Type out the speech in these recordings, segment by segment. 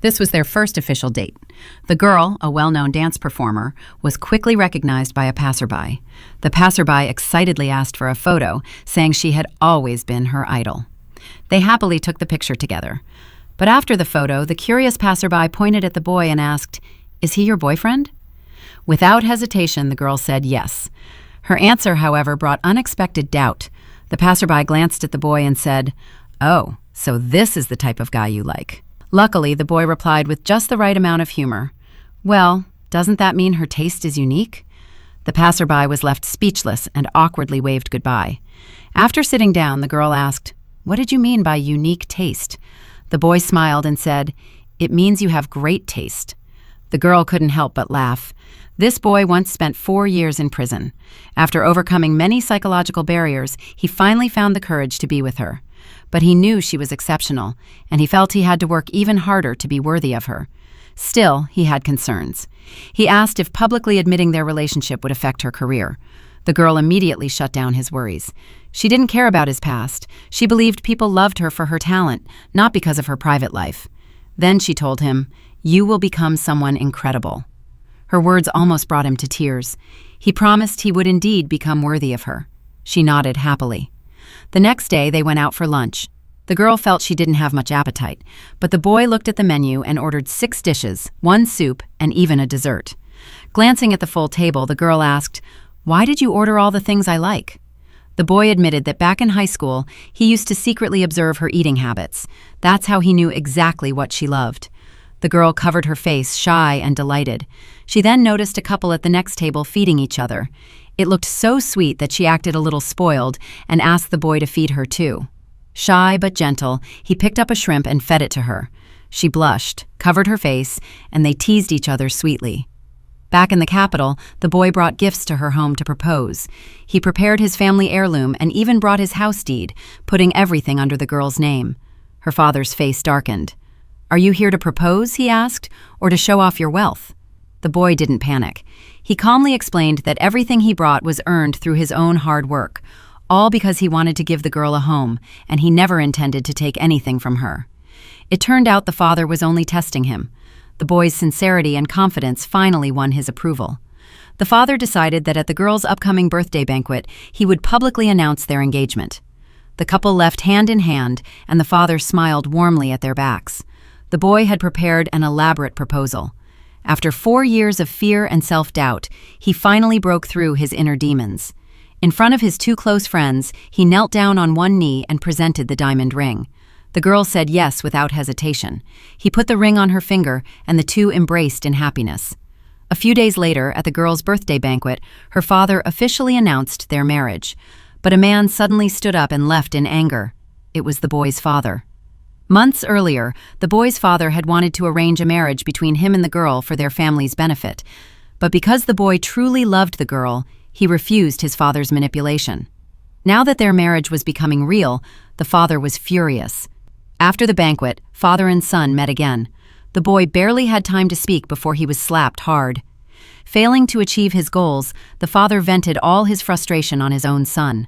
This was their first official date. The girl, a well-known dance performer, was quickly recognized by a passerby. The passerby excitedly asked for a photo, saying she had always been her idol. They happily took the picture together. But after the photo, the curious passerby pointed at the boy and asked, "Is he your boyfriend?" Without hesitation, the girl said yes. Her answer, however, brought unexpected doubt. The passerby glanced at the boy and said, "Oh, so this is the type of guy you like." Luckily, the boy replied with just the right amount of humor. "Well, doesn't that mean her taste is unique?" The passerby was left speechless and awkwardly waved goodbye. After sitting down, the girl asked, "What did you mean by unique taste?" The boy smiled and said, "It means you have great taste." The girl couldn't help but laugh. This boy once spent 4 years in prison. After overcoming many psychological barriers, he finally found the courage to be with her. But he knew she was exceptional, and he felt he had to work even harder to be worthy of her. Still, he had concerns. He asked if publicly admitting their relationship would affect her career. The girl immediately shut down his worries. She didn't care about his past. She believed people loved her for her talent, not because of her private life. Then she told him, "You will become someone incredible." Her words almost brought him to tears. He promised he would indeed become worthy of her. She nodded happily. The next day, they went out for lunch. The girl felt she didn't have much appetite, but the boy looked at the menu and ordered 6 dishes, 1 soup, and even a dessert. Glancing at the full table, the girl asked, "Why did you order all the things I like?" The boy admitted that back in high school, he used to secretly observe her eating habits. That's how he knew exactly what she loved. The girl covered her face, shy and delighted. She then noticed a couple at the next table feeding each other. It looked so sweet that she acted a little spoiled and asked the boy to feed her too. Shy but gentle, he picked up a shrimp and fed it to her. She blushed, covered her face, and they teased each other sweetly. Back in the capital, the boy brought gifts to her home to propose. He prepared his family heirloom and even brought his house deed, putting everything under the girl's name. Her father's face darkened. "Are you here to propose?" he asked, "or to show off your wealth?" The boy didn't panic. He calmly explained that everything he brought was earned through his own hard work, all because he wanted to give the girl a home, and he never intended to take anything from her. It turned out the father was only testing him. The boy's sincerity and confidence finally won his approval. The father decided that at the girl's upcoming birthday banquet, he would publicly announce their engagement. The couple left hand in hand, and the father smiled warmly at their backs. The boy had prepared an elaborate proposal. After 4 years of fear and self-doubt, he finally broke through his inner demons. In front of his 2 close friends, he knelt down on one knee and presented the diamond ring. The girl said yes without hesitation. He put the ring on her finger, and the two embraced in happiness. A few days later, at the girl's birthday banquet, her father officially announced their marriage. But a man suddenly stood up and left in anger. It was the boy's father. Months earlier, the boy's father had wanted to arrange a marriage between him and the girl for their family's benefit. But because the boy truly loved the girl, he refused his father's manipulation. Now that their marriage was becoming real, the father was furious. After the banquet, father and son met again. The boy barely had time to speak before he was slapped hard. Failing to achieve his goals, the father vented all his frustration on his own son.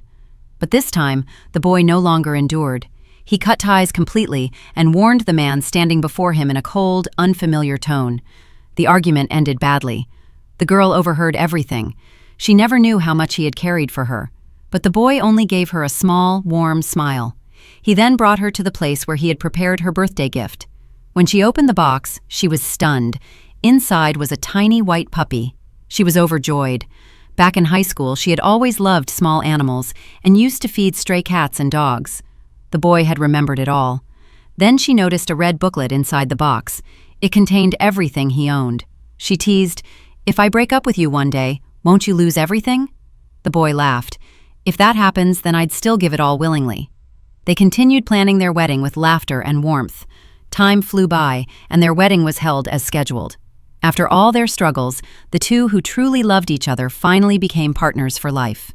But this time, the boy no longer endured. He cut ties completely and warned the man standing before him in a cold, unfamiliar tone. The argument ended badly. The girl overheard everything. She never knew how much he had carried for her. But the boy only gave her a small, warm smile. He then brought her to the place where he had prepared her birthday gift. When she opened the box, she was stunned. Inside was a tiny white puppy. She was overjoyed. Back in high school, she had always loved small animals and used to feed stray cats and dogs. The boy had remembered it all. Then she noticed a red booklet inside the box. It contained everything he owned. She teased, "If I break up with you one day, won't you lose everything?" The boy laughed. "If that happens, then I'd still give it all willingly." They continued planning their wedding with laughter and warmth. Time flew by, and their wedding was held as scheduled. After all their struggles, the two who truly loved each other finally became partners for life.